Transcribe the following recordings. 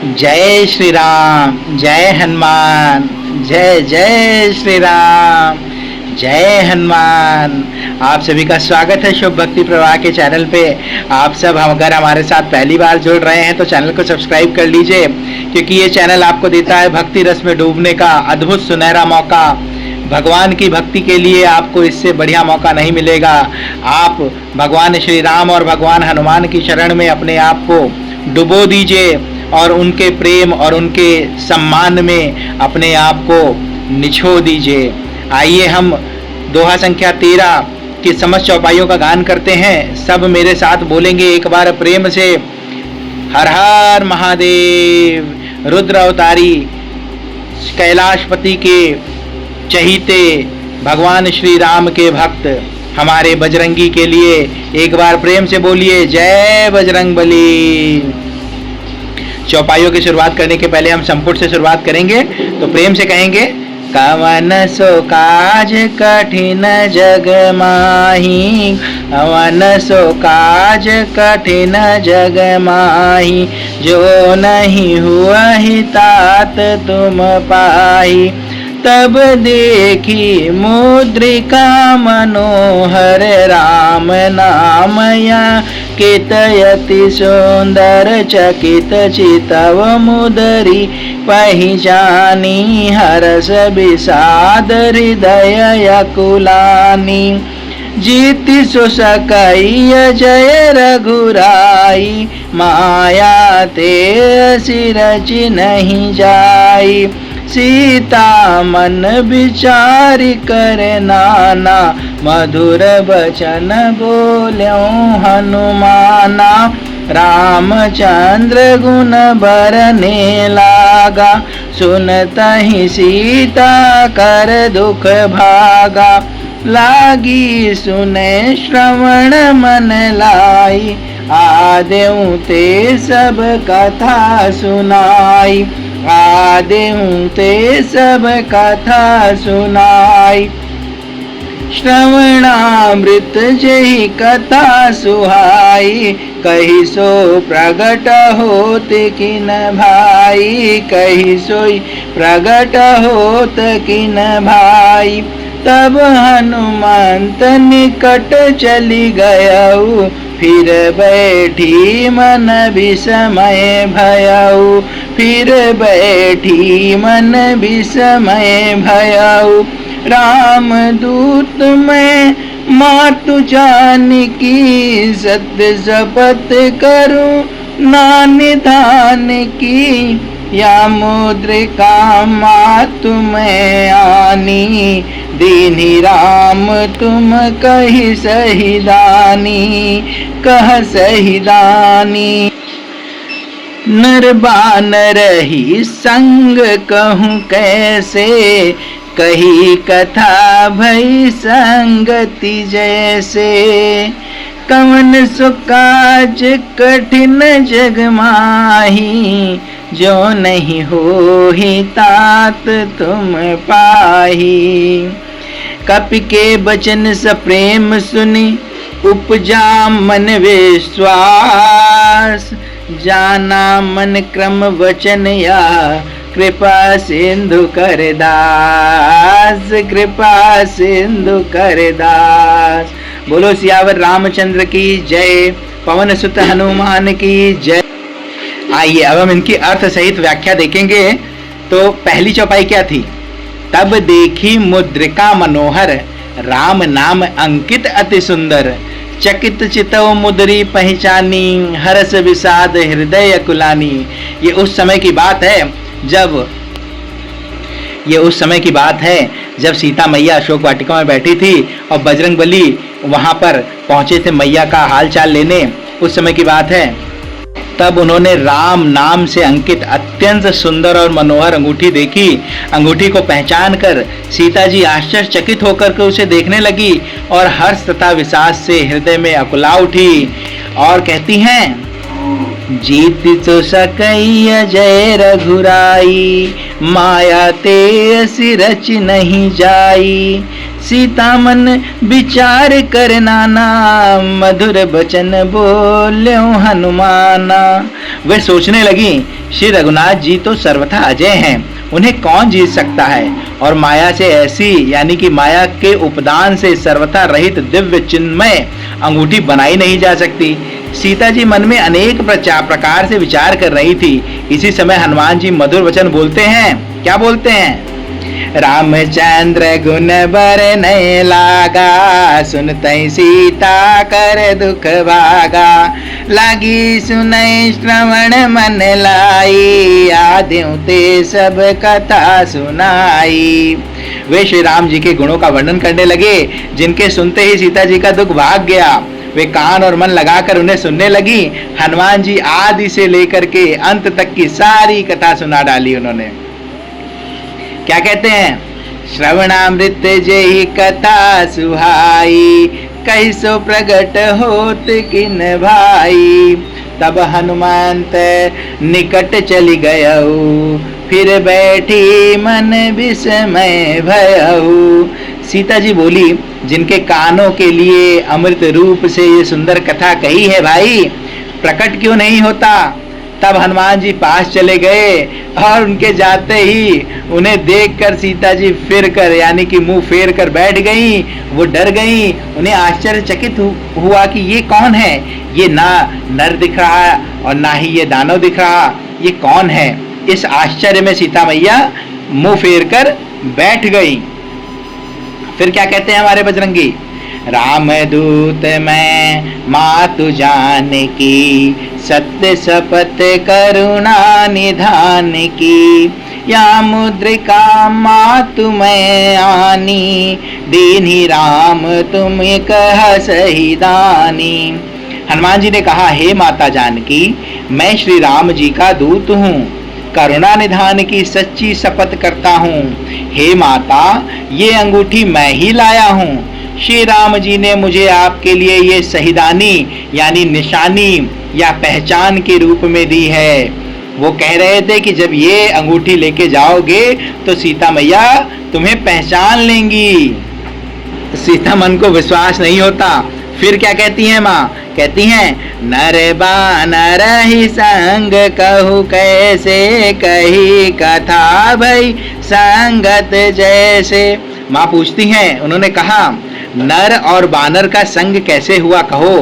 जय श्री राम, जय हनुमान। जय जय श्री राम, जय हनुमान। आप सभी का स्वागत है शुभ भक्ति प्रवाह के चैनल पे। आप सब अगर हमारे साथ पहली बार जुड़ रहे हैं तो चैनल को सब्सक्राइब कर लीजिए, क्योंकि ये चैनल आपको देता है भक्ति रस में डूबने का अद्भुत सुनहरा मौका। भगवान की भक्ति के लिए आपको इससे बढ़िया मौका नहीं मिलेगा। आप भगवान श्री राम और भगवान हनुमान की शरण में अपने आप को डुबो दीजिए और उनके प्रेम और उनके सम्मान में अपने आप को निछो दीजिए। आइए हम दोहा संख्या 13 की समस्त चौपाइयों का गान करते हैं। सब मेरे साथ बोलेंगे एक बार प्रेम से। हर हर महादेव। रुद्र अवतारी कैलाशपति के चहीते भगवान श्री राम के भक्त हमारे बजरंगी के लिए एक बार प्रेम से बोलिए जय बजरंगबली। चौपाइयों की शुरुआत करने के पहले हम संपुट से शुरुआत करेंगे, तो प्रेम से कहेंगे। कवन सो काज कठिन जग माही, कवन सो काज कठिन जग माही, जो नहीं हुआ ही तात तुम पाही। तब देखी मुद्रिका मनोहर राम नामया, कितयति सुंदर चकित चितव मुदरी, पहिचानी हरस विषाद हृदय यकुलानी। जीति सो सकई जय रघुराई, माया ते सिरच नहीं जाई। सीता मन विचारि कर नाना, मधुर बचन बोल्यों हनुमाना। रामचंद्र गुण बरने लागा, सुनतहि सीता कर दुख भागा। लागी सुने श्रवण मन लाई, आदेऊ ते सब कथा सुनाई। आदेऊ ते सब कथा सुनाई। श्रवणामृत जही कथा सुहाई, कही सो प्रगट होत किन भाई। कही सोई प्रगट होत किन भाई। तब हनुमंत निकट चली गयऊ, फिर बैठी मन विस्मय भयऊ। फिर बैठी मन विस्मय भयऊ। राम दूत मैं मातु जानकी, सत्य शपथ करूं ना निधान की। या मुद्रिका मातु मैं आनी, दीनी राम तुम कही सही दानी। कह सही दानी। नर बानर ही संग कहूँ कैसे, कही कथा भई संगति जैसे। कवन सो काज कठिन जग माही, जो नहीं हो ही तात तुम पाही। कपि के बचन सप्रेम सुनी, उपजा मन विश्वास। जाना मन क्रम वचन या, कृपा सिंधु कर दास। कृपा सिंधु कर दास। बोलो सियावर रामचंद्र की जय, पवन सुत हनुमान की जय। आइए अब हम इनकी अर्थ सहित व्याख्या देखेंगे। तो पहली चौपाई क्या थी? तब देखी मुद्रिका मनोहर, राम नाम अंकित अति सुंदर। चकित चितव मुदरी पहचानी, हर्ष विषाद हृदय कुलानी। ये उस समय की बात है जब सीता मैया अशोक वाटिका में बैठी थी और बजरंगबली वहां पर पहुंचे थे मैया का हाल चाल लेने। उस समय की बात है। तब उन्होंने राम नाम से अंकित अत्यंत सुंदर और मनोहर अंगूठी देखी। अंगूठी को पहचान कर सीता जी आश्चर्यचकित होकर के उसे देखने लगी और हर्ष तथा विषाद से हृदय में अकुला उठी और कहती हैं, जीत तो सकई जय रघुराई, माया ते सिरच नहीं जाई। सीता मन विचार कर नाना, मधुर बचन बोल्यों हनुमाना। वे सोचने लगी श्री रघुनाथ जी तो सर्वथा अजय हैं, उन्हें कौन जीत सकता है। और माया से ऐसी यानी कि माया के उपदान से सर्वथा रहित दिव्य चिन्मय अंगूठी बनाई नहीं जा सकती। सीता जी मन में अनेक प्रकार से विचार कर रही थी। इसी समय हनुमान जी मधुर वचन बोलते हैं। क्या बोलते हैं? रामचंद्र गुण बरनै लागा, सुनतै सीता कर दुख भागा। लागी सुनै श्रवण मन लाई, आद्यों ते सब कथा सुनाई। वे श्री राम जी के गुणों का वर्णन करने लगे, जिनके सुनते ही सीता जी का दुख भाग गया। वे कान और मन लगाकर उन्हें सुनने लगी। हनुमान जी आदि से लेकर के अंत तक की सारी कथा सुना डाली उन्होंने। क्या कहते हैं? श्रवणामृत जेहि कथा सुहाई, कहि सो प्रगट होत किन भाई। तब हनुमंत निकट चली गयऊ, फिर बैठी मन विस्मय भयऊ। सीता जी बोली, जिनके कानों के लिए अमृत रूप से ये सुंदर कथा कही है भाई, प्रकट क्यों नहीं होता? तब हनुमान जी पास चले गए और उनके जाते ही उन्हें देखकर सीता जी फिर कर यानी कि मुंह फेर कर बैठ गई। वो डर गई। उन्हें आश्चर्यचकित हुआ कि ये कौन है? ये ना नर दिख रहा और ना ही ये दानव दिख रहा, ये कौन है? इस आश्चर्य में सीता मैया मुंह फेर कर बैठ गई। फिर क्या कहते हैं हमारे बजरंगी? राम दूत मैं मातु जानकी, सत्य शपथ करुणा निधान की। या मुद्रिका मातु मैं आनी, दीन्ही राम तुम कह सही दानी। हनुमान जी ने कहा, हे माता जानकी, मैं श्री राम जी का दूत हूँ, करुणा निधान की सच्ची शपथ करता हूँ। हे माता, ये अंगूठी मैं ही लाया हूँ। श्री राम जी ने मुझे आपके लिए ये शहीदानी यानी निशानी या पहचान के रूप में दी है। वो कह रहे थे कि जब ये अंगूठी लेके जाओगे तो सीता मैया तुम्हें पहचान लेंगी। सीता मन को विश्वास नहीं होता। फिर क्या कहती हैं माँ? कहती हैं, नर बानर ही संग कहू, कैसे कही कथा भई संगत जैसे। माँ पूछती हैं, उन्होंने कहा नर और बानर का संग कैसे हुआ कहो।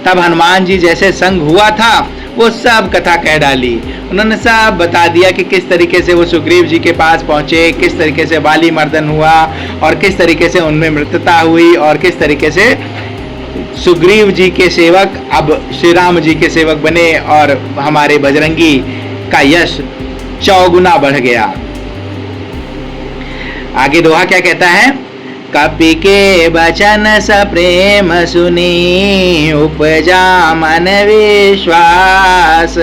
तब हनुमान जी जैसे संग हुआ था वो सब कथा कह डाली। उन्होंने सब बता दिया कि किस तरीके से वो सुग्रीव जी के पास पहुंचे, किस तरीके से बाली मर्दन हुआ और किस तरीके से उनमें मृत्यता हुई और किस तरीके से सुग्रीव जी के सेवक अब श्री राम जी के सेवक बने और हमारे बजरंगी का यश चौगुना बढ़ गया। आगे दोहा क्या कहता है? कपि के बचन स प्रेम सुनी, उपजा मन विश्वास।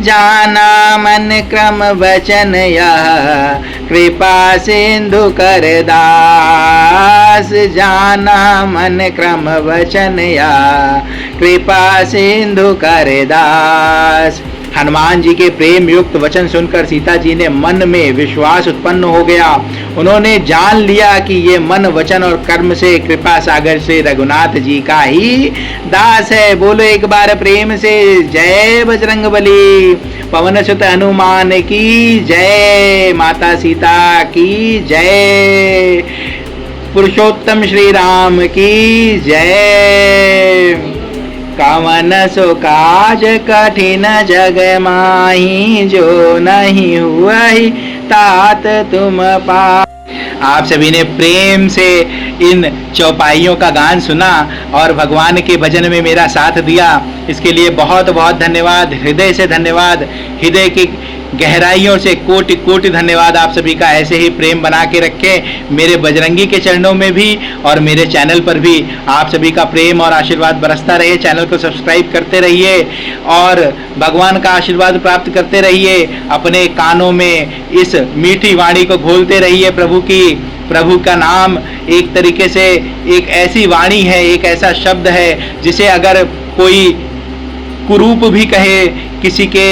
जाना मन क्रम वचन यह, कृपा सिंधु कर दास। जाना मन क्रम वचन यह, कृपा सिंधु कर दास। हनुमान जी के प्रेम युक्त वचन सुनकर सीता जी ने मन में विश्वास उत्पन्न हो गया। उन्होंने जान लिया कि ये मन वचन और कर्म से कृपा सागर से रघुनाथ जी का ही दास है। बोलो एक बार प्रेम से जय बजरंगबली। पवन सुत हनुमान की जय। माता सीता की जय। पुरुषोत्तम श्री राम की जय। कवन सो काज कठिन जग माही, जो नहीं हुआ ही तात तुम पा। आप सभी ने प्रेम से इन चौपाइयों का गान सुना और भगवान के भजन में मेरा साथ दिया। इसके लिए बहुत बहुत धन्यवाद, हृदय से धन्यवाद, हृदय की गहराइयों से कोटि कोटि धन्यवाद। आप सभी का ऐसे ही प्रेम बना के रखें मेरे बजरंगी के चरणों में भी और मेरे चैनल पर भी आप सभी का प्रेम और आशीर्वाद बरसता रहे। चैनल को सब्सक्राइब करते रहिए और भगवान का आशीर्वाद प्राप्त करते रहिए। अपने कानों में इस मीठी वाणी को घोलते रहिए प्रभु की। प्रभु का नाम एक तरीके से एक ऐसी वाणी है, एक ऐसा शब्द है जिसे अगर कोई कुरूप भी कहे, किसी के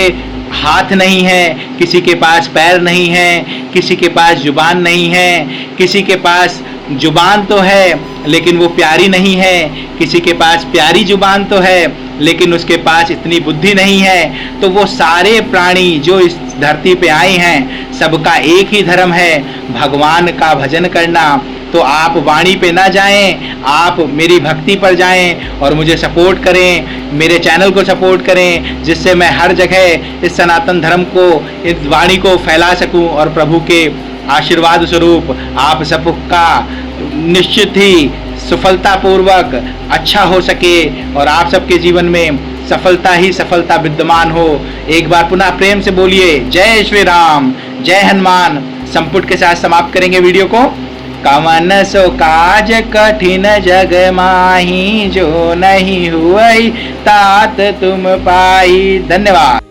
हाथ नहीं है, किसी के पास पैर नहीं है, किसी के पास जुबान नहीं है, किसी के पास जुबान तो है लेकिन वो प्यारी नहीं है, किसी के पास प्यारी जुबान तो है लेकिन उसके पास इतनी बुद्धि नहीं है। तो वो सारे प्राणी जो इस धरती पे आए हैं, सबका एक ही धर्म है, भगवान का भजन करना। तो आप वाणी पे ना जाएं, आप मेरी भक्ति पर जाएं और मुझे सपोर्ट करें, मेरे चैनल को सपोर्ट करें, जिससे मैं हर जगह इस सनातन धर्म को, इस वाणी को फैला सकूं और प्रभु के आशीर्वाद स्वरूप आप सबका निश्चित ही सफलतापूर्वक अच्छा हो सके और आप सबके जीवन में सफलता ही सफलता विद्यमान हो। एक बार पुनः प्रेम से बोलिए जय श्री राम, जय हनुमान। संपुट के साथ समाप्त करेंगे वीडियो को। कवन सो काज कठिन जग माही, जो नहीं हुई तात तुम पाई। धन्यवाद।